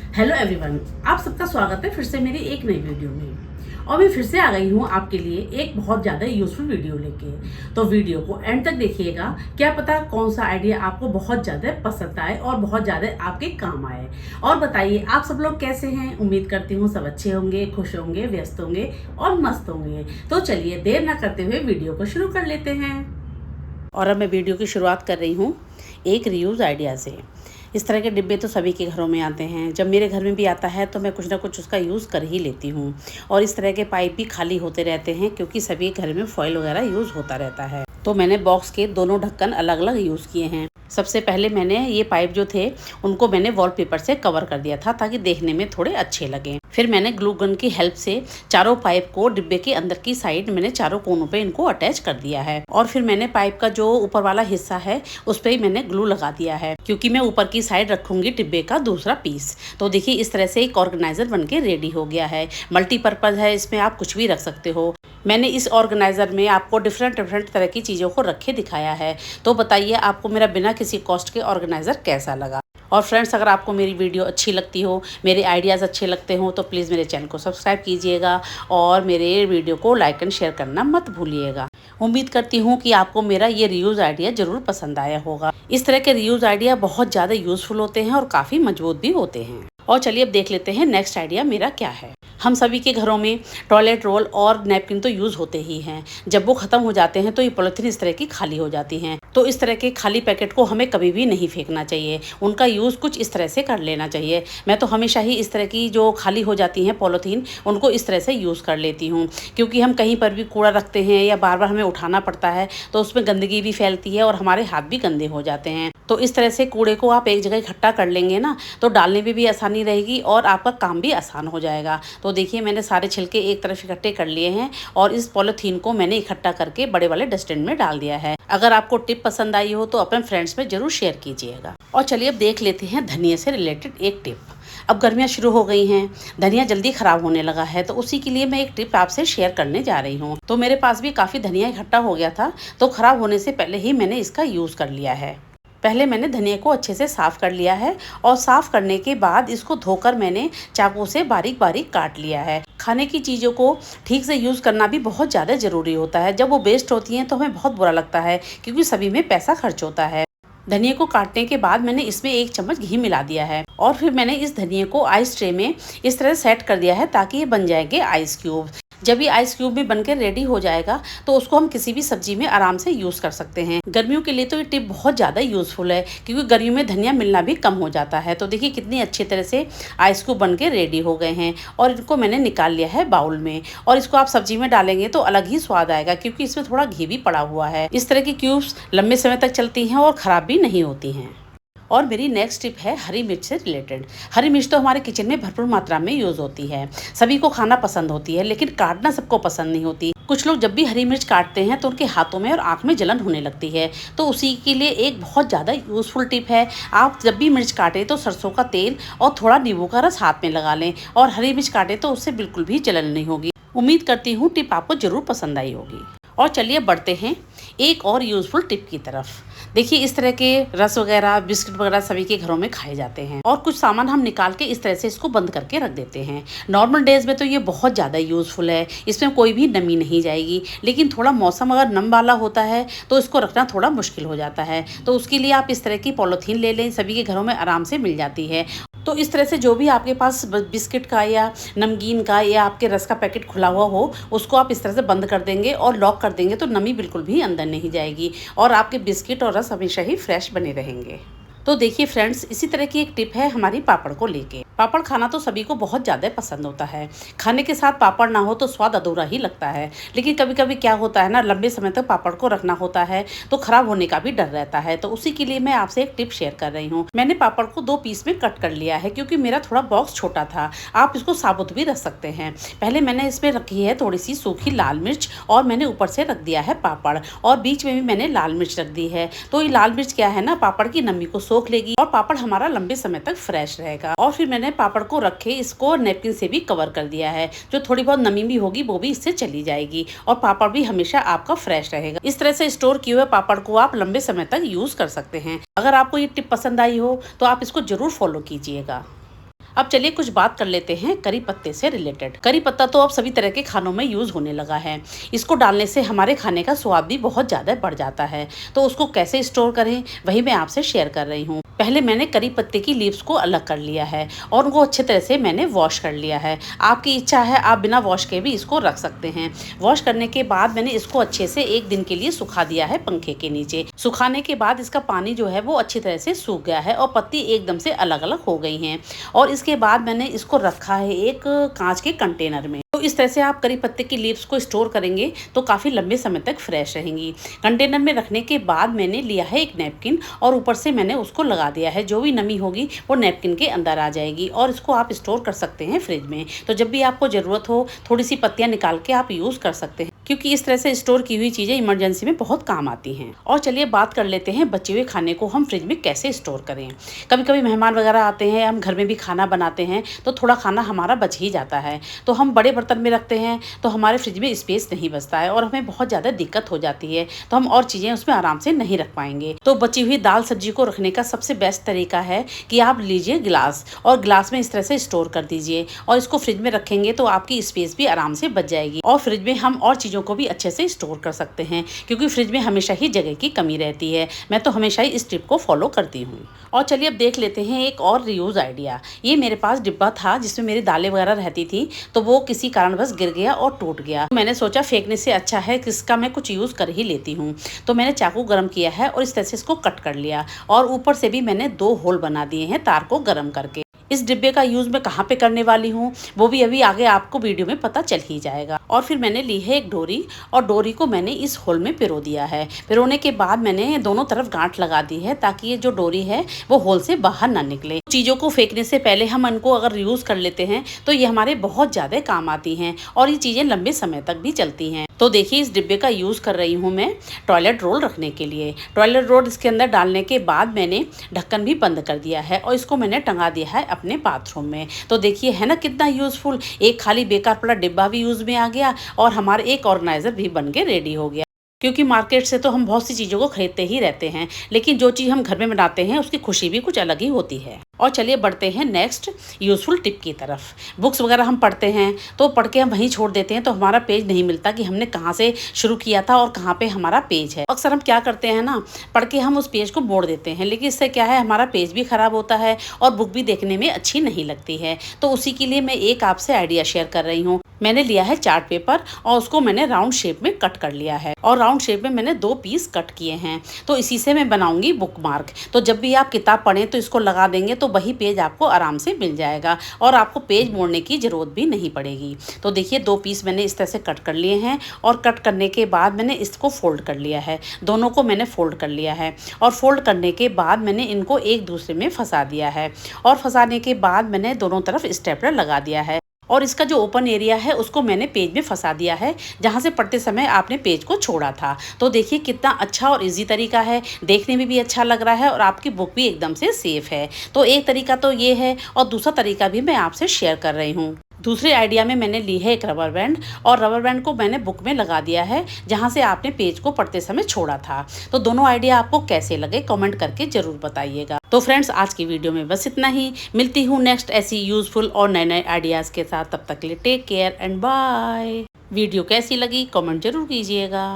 Hello everyone, आप सबका स्वागत है फिर से मेरी एक नई वीडियो में। और मैं फिर से आ गई हूँ आपके लिए एक बहुत ज़्यादा यूजफुल वीडियो लेके। तो वीडियो को एंड तक देखिएगा, क्या पता कौन सा आइडिया आपको बहुत ज़्यादा पसंद आए और बहुत ज़्यादा आपके काम आए। और बताइए आप सब लोग कैसे हैं। उम्मीद करती हूँ सब अच्छे होंगे, खुश होंगे, व्यस्त होंगे और मस्त होंगे। तो चलिए देर ना करते हुए वीडियो को शुरू कर लेते हैं। और अब मैं वीडियो की शुरुआत कर रही हूँ एक रीयूज़ आइडिया से। इस तरह के डिब्बे तो सभी के घरों में आते हैं। जब मेरे घर में भी आता है तो मैं कुछ ना कुछ उसका यूज़ कर ही लेती हूँ। और इस तरह के पाइप भी खाली होते रहते हैं क्योंकि सभी घर में फॉइल वगैरह यूज़ होता रहता है। तो मैंने बॉक्स के दोनों ढक्कन अलग अलग यूज़ किए हैं। सबसे पहले मैंने ये पाइप जो थे उनको मैंने वॉलपेपर से कवर कर दिया था ताकि देखने में थोड़े अच्छे लगें। फिर मैंने ग्लू गन की हेल्प से चारों पाइप को डिब्बे के अंदर की साइड मैंने चारों कोनों पे इनको अटैच कर दिया है। और फिर मैंने पाइप का जो ऊपर वाला हिस्सा है उस पर ही मैंने ग्लू लगा दिया है क्योंकि मैं ऊपर की साइड रखूंगी डिब्बे का दूसरा पीस। तो देखिए इस तरह से एक ऑर्गेनाइजर बनके रेडी हो गया है। मल्टीपर्पज है, इसमें आप कुछ भी रख सकते हो। मैंने इस ऑर्गेनाइजर में आपको डिफरेंट तरह की चीज़ों को रखे दिखाया है। तो बताइए आपको मेरा बिना किसी कॉस्ट के ऑर्गेनाइजर कैसा लगा। और फ्रेंड्स, अगर आपको मेरी वीडियो अच्छी लगती हो, मेरे आइडियाज़ अच्छे लगते हो तो प्लीज़ मेरे चैनल को सब्सक्राइब कीजिएगा और मेरे वीडियो को लाइक एंड शेयर करना मत भूलिएगा। उम्मीद करती हूँ कि आपको मेरा ये रीयूज़ आइडिया ज़रूर पसंद आया होगा। इस तरह के रीयूज़ आइडिया बहुत ज़्यादा यूज़फुल होते हैं और काफ़ी मजबूत भी होते हैं। और चलिए अब देख लेते हैं नेक्स्ट आइडिया मेरा क्या है। हम सभी के घरों में टॉयलेट रोल और नैपकिन तो यूज़ होते ही हैं। जब वो ख़त्म हो जाते हैं तो ये पॉलिथीन इस तरह की खाली हो जाती हैं। तो इस तरह के खाली पैकेट को हमें कभी भी नहीं फेंकना चाहिए, उनका यूज़ कुछ इस तरह से कर लेना चाहिए। मैं तो हमेशा ही इस तरह की जो खाली हो जाती हैं पॉलिथीन उनको इस तरह से यूज़ कर लेती हूँ क्योंकि हम कहीं पर भी कूड़ा रखते हैं या बार बार हमें उठाना पड़ता है तो उसमें गंदगी भी फैलती है और हमारे हाथ भी गंदे हो जाते हैं। तो इस तरह से कूड़े को आप एक जगह इकट्ठा कर लेंगे ना तो डालने में भी आसानी रहेगी और आपका काम भी आसान हो जाएगा। तो देखिए मैंने सारे छिलके एक तरफ इकट्ठे कर लिए हैं और इस पॉलिथीन को मैंने इकट्ठा करके बड़े वाले डस्टबिन में डाल दिया है। अगर आपको टिप पसंद आई हो तो अपने फ्रेंड्स में जरूर शेयर कीजिएगा। और चलिए अब देख लेते हैं धनिया से रिलेटेड एक टिप। अब गर्मियाँ शुरू हो गई हैं, धनिया जल्दी खराब होने लगा है तो उसी के लिए मैं एक टिप आपसे शेयर करने जा रही हूँ। तो मेरे पास भी काफ़ी धनिया इकट्ठा हो गया था तो खराब होने से पहले ही मैंने इसका यूज़ कर लिया है। पहले मैंने धनिया को अच्छे से साफ़ कर लिया है और साफ़ करने के बाद इसको धोकर मैंने चाकू से बारीक बारीक काट लिया है। खाने की चीज़ों को ठीक से यूज़ करना भी बहुत ज़्यादा ज़रूरी होता है। जब वो वेस्ट होती हैं तो हमें बहुत बुरा लगता है क्योंकि सभी में पैसा खर्च होता है। धनिया को काटने के बाद मैंने इसमें 1 चम्मच घी मिला दिया है और फिर मैंने इस धनिया को आइस ट्रे में इस तरह सेट कर दिया है ताकि ये बन जाएंगे आइस क्यूब। जब ये आइस क्यूब में बनकर रेडी हो जाएगा तो उसको हम किसी भी सब्जी में आराम से यूज़ कर सकते हैं। गर्मियों के लिए तो ये टिप बहुत ज़्यादा यूज़फुल है क्योंकि गर्मियों में धनिया मिलना भी कम हो जाता है। तो देखिए कितनी अच्छी तरह से आइस क्यूब बन के रेडी हो गए हैं और इनको मैंने निकाल लिया है बाउल में। और इसको आप सब्जी में डालेंगे तो अलग ही स्वाद आएगा क्योंकि इसमें थोड़ा घी भी पड़ा हुआ है। इस तरह की क्यूब्स लंबे समय तक चलती हैं और ख़राब भी नहीं होती हैं। और मेरी नेक्स्ट टिप है हरी मिर्च से रिलेटेड। हरी मिर्च तो हमारे किचन में भरपूर मात्रा में यूज़ होती है। सभी को खाना पसंद होती है लेकिन काटना सबको पसंद नहीं होती। कुछ लोग जब भी हरी मिर्च काटते हैं तो उनके हाथों में और आँख में जलन होने लगती है। तो उसी के लिए एक बहुत ज़्यादा यूज़फुल टिप है। आप जब भी मिर्च काटें तो सरसों का तेल और थोड़ा नींबू का रस हाथ में लगा लें और हरी मिर्च काटें तो उससे बिल्कुल भी जलन नहीं होगी। उम्मीद करती हूँ टिप आपको ज़रूर पसंद आई होगी। और चलिए बढ़ते हैं एक और यूज़फुल टिप की तरफ। देखिए इस तरह के रस वगैरह, बिस्किट वगैरह सभी के घरों में खाए जाते हैं और कुछ सामान हम निकाल के इस तरह से इसको बंद करके रख देते हैं। नॉर्मल डेज में तो ये बहुत ज़्यादा यूज़फुल है, इसमें कोई भी नमी नहीं जाएगी। लेकिन थोड़ा मौसम अगर नम वाला होता है तो इसको रखना थोड़ा मुश्किल हो जाता है। तो उसके लिए आप इस तरह की पॉलीथीन ले लें, सभी के घरों में आराम से मिल जाती है। तो इस तरह से जो भी आपके पास बिस्किट का या नमकीन का या आपके रस का पैकेट खुला हुआ हो उसको आप इस तरह से बंद कर देंगे और लॉक कर देंगे तो नमी बिल्कुल भी अंदर नहीं जाएगी और आपके बिस्किट और रस हमेशा ही फ्रेश बने रहेंगे। तो देखिए फ्रेंड्स, इसी तरह की एक टिप है हमारी पापड़ को लेके। पापड़ खाना तो सभी को बहुत ज़्यादा पसंद होता है। खाने के साथ पापड़ ना हो तो स्वाद अधूरा ही लगता है। लेकिन कभी कभी क्या होता है ना, लंबे समय तक पापड़ को रखना होता है तो खराब होने का भी डर रहता है। तो उसी के लिए मैं आपसे एक टिप शेयर कर रही हूँ। मैंने पापड़ को 2 पीस में कट कर लिया है क्योंकि मेरा थोड़ा बॉक्स छोटा था। आप इसको साबुत भी रख सकते हैं। पहले मैंने इसमें रखी है थोड़ी सी सूखी लाल मिर्च और मैंने ऊपर से रख दिया है पापड़ और बीच में भी मैंने लाल मिर्च रख दी है। तो ये लाल मिर्च क्या है ना, पापड़ की नमी को सोख लेगी और पापड़ हमारा लंबे समय तक फ्रेश रहेगा। और फिर मैंने पापड़ को रखे इसको नैपकिन से भी कवर कर दिया है। जो थोड़ी बहुत नमी भी होगी वो भी इससे चली जाएगी और पापड़ भी हमेशा आपका फ्रेश रहेगा। इस तरह से स्टोर किए हुए पापड़ को आप लंबे समय तक यूज कर सकते हैं। अगर आपको ये टिप पसंद आई हो तो आप इसको जरूर फॉलो कीजिएगा। अब चलिए कुछ बात कर लेते हैं करी पत्ते से रिलेटेड। करी पत्ता तो अब सभी तरह के खानों में यूज होने लगा है। इसको डालने से हमारे खाने का स्वाद भी बहुत ज्यादा बढ़ जाता है। तो उसको कैसे स्टोर करें वही मैं आपसे शेयर कर रही हूँ। पहले मैंने करी पत्ते की लीव्स को अलग कर लिया है और उनको अच्छे तरह से मैंने वॉश कर लिया है। आपकी इच्छा है आप बिना वॉश के भी इसको रख सकते हैं। वॉश करने के बाद मैंने इसको अच्छे से 1 दिन के लिए सुखा दिया है पंखे के नीचे। सुखाने के बाद इसका पानी जो है वो अच्छी तरह से सूख गया है और पत्ती एकदम से अलग अलग हो गई हैं। और इसके बाद मैंने इसको रखा है एक कांच के कंटेनर में। तो इस तरह से आप करी पत्ते की लीव्स को स्टोर करेंगे तो काफ़ी लंबे समय तक फ्रेश रहेंगी। कंटेनर में रखने के बाद मैंने लिया है एक नैपकिन और ऊपर से मैंने उसको लगा दिया है। जो भी नमी होगी वो नैपकिन के अंदर आ जाएगी और इसको आप स्टोर कर सकते हैं फ्रिज में। तो जब भी आपको ज़रूरत हो थोड़ी सी पत्तियाँ निकाल के आप यूज़ कर सकते हैं, क्योंकि इस तरह से स्टोर की हुई चीज़ें इमरजेंसी में बहुत काम आती हैं। और चलिए बात कर लेते हैं बचे हुए खाने को हम फ्रिज में कैसे स्टोर करें। कभी कभी मेहमान वगैरह आते हैं, हम घर में भी खाना बनाते हैं तो थोड़ा खाना हमारा बच ही जाता है। तो हम बड़े बर्तन में रखते हैं तो हमारे फ्रिज में स्पेस नहीं बचता है और हमें बहुत ज़्यादा दिक्कत हो जाती है। तो हम और चीज़ें उसमें आराम से नहीं रख पाएंगे। तो बची हुई दाल सब्जी को रखने का सबसे बेस्ट तरीका है कि आप लीजिए गिलास और गिलास में इस तरह से स्टोर कर दीजिए और इसको फ्रिज में रखेंगे तो आपकी स्पेस भी आराम से बच जाएगी और फ्रिज में हम और चीज़ों को भी अच्छे से स्टोर कर सकते हैं, क्योंकि फ्रिज में हमेशा ही जगह की कमी रहती है। मैं तो हमेशा ही इस टिप को फॉलो करती हूँ। और चलिए अब देख लेते हैं एक और रीयूज़ आइडिया। ये मेरे पास डिब्बा था जिसमें मेरी दालें वगैरह रहती थी, तो वो किसी कारणवश गिर गया और टूट गया। मैंने सोचा फेंकने से अच्छा है कि इसका मैं कुछ यूज़ कर ही लेती हूँ। तो मैंने चाकू गर्म किया है और इस तरह से इसको कट कर लिया और ऊपर से भी मैंने 2 होल बना दिए हैं तार को गर्म करके। इस डिब्बे का यूज़ मैं कहाँ पे करने वाली हूँ वो भी अभी आगे आपको वीडियो में पता चल ही जाएगा। और फिर मैंने ली है एक डोरी और डोरी को मैंने इस होल में पिरो दिया है। पिरोने के बाद मैंने दोनों तरफ गांठ लगा दी है ताकि ये जो डोरी है वो होल से बाहर ना निकले। चीज़ों को फेंकने से पहले हम इनको अगर यूज़ कर लेते हैं तो ये हमारे बहुत ज़्यादा काम आती हैं और ये चीज़ें लंबे समय तक भी चलती हैं। तो देखिए इस डिब्बे का यूज़ कर रही हूँ मैं टॉयलेट रोल रखने के लिए। टॉयलेट रोल इसके अंदर डालने के बाद मैंने ढक्कन भी बंद कर दिया है और इसको मैंने टंगा दिया है अपने बाथरूम में। तो देखिए है ना कितना यूज़फुल। एक खाली बेकार पड़ा डिब्बा भी यूज़ में आ गया और हमारा एक ऑर्गेनाइज़र भी बन के रेडी हो गया। क्योंकि मार्केट से तो हम बहुत सी चीज़ों को खरीदते ही रहते हैं, लेकिन जो चीज़ हम घर में बनाते हैं उसकी खुशी भी कुछ अलग ही होती है। और चलिए बढ़ते हैं नेक्स्ट यूज़फुल टिप की तरफ। बुक्स वगैरह हम पढ़ते हैं तो पढ़ के हम वहीं छोड़ देते हैं तो हमारा पेज नहीं मिलता कि हमने कहाँ से शुरू किया था और कहाँ पे हमारा पेज है। अक्सर हम क्या करते हैं ना, पढ़ के हम उस पेज को मोड़ देते हैं, लेकिन इससे क्या है हमारा पेज भी ख़राब होता है और बुक भी देखने में अच्छी नहीं लगती है। तो उसी के लिए मैं एक आपसे आइडिया शेयर कर रही हूँ। मैंने लिया है चार्ट पेपर और उसको मैंने राउंड शेप में कट कर लिया है और राउंड शेप में मैंने 2 पीस कट किए हैं। तो इसी से मैं बनाऊंगी बुक मार्क। तो जब भी आप किताब पढ़ें तो इसको लगा देंगे तो वही पेज आपको आराम से मिल जाएगा और आपको पेज मोड़ने की ज़रूरत भी नहीं पड़ेगी। तो देखिए 2 पीस मैंने इस तरह से कट कर लिए हैं और कट करने के बाद मैंने इसको फोल्ड कर लिया है। दोनों को मैंने फोल्ड कर लिया है और फोल्ड करने के बाद मैंने इनको एक दूसरे में फंसा दिया है और फंसाने के बाद मैंने दोनों तरफ स्टेपलर लगा दिया है और इसका जो ओपन एरिया है उसको मैंने पेज में फंसा दिया है जहाँ से पढ़ते समय आपने पेज को छोड़ा था। तो देखिए कितना अच्छा और इजी तरीका है, देखने में भी अच्छा लग रहा है और आपकी बुक भी एकदम से सेफ है। तो एक तरीका तो ये है और दूसरा तरीका भी मैं आपसे शेयर कर रही हूँ। दूसरे आइडिया में मैंने ली है एक रबर बैंड और रबर बैंड को मैंने बुक में लगा दिया है जहाँ से आपने पेज को पढ़ते समय छोड़ा था। तो दोनों आइडिया आपको कैसे लगे कमेंट करके जरूर बताइएगा। तो फ्रेंड्स आज की वीडियो में बस इतना ही। मिलती हूँ नेक्स्ट ऐसी यूजफुल और नए नए आइडियाज़ के साथ। तब तक के लिए take care and bye. Video कैसी लगी कमेंट जरूर कीजिएगा।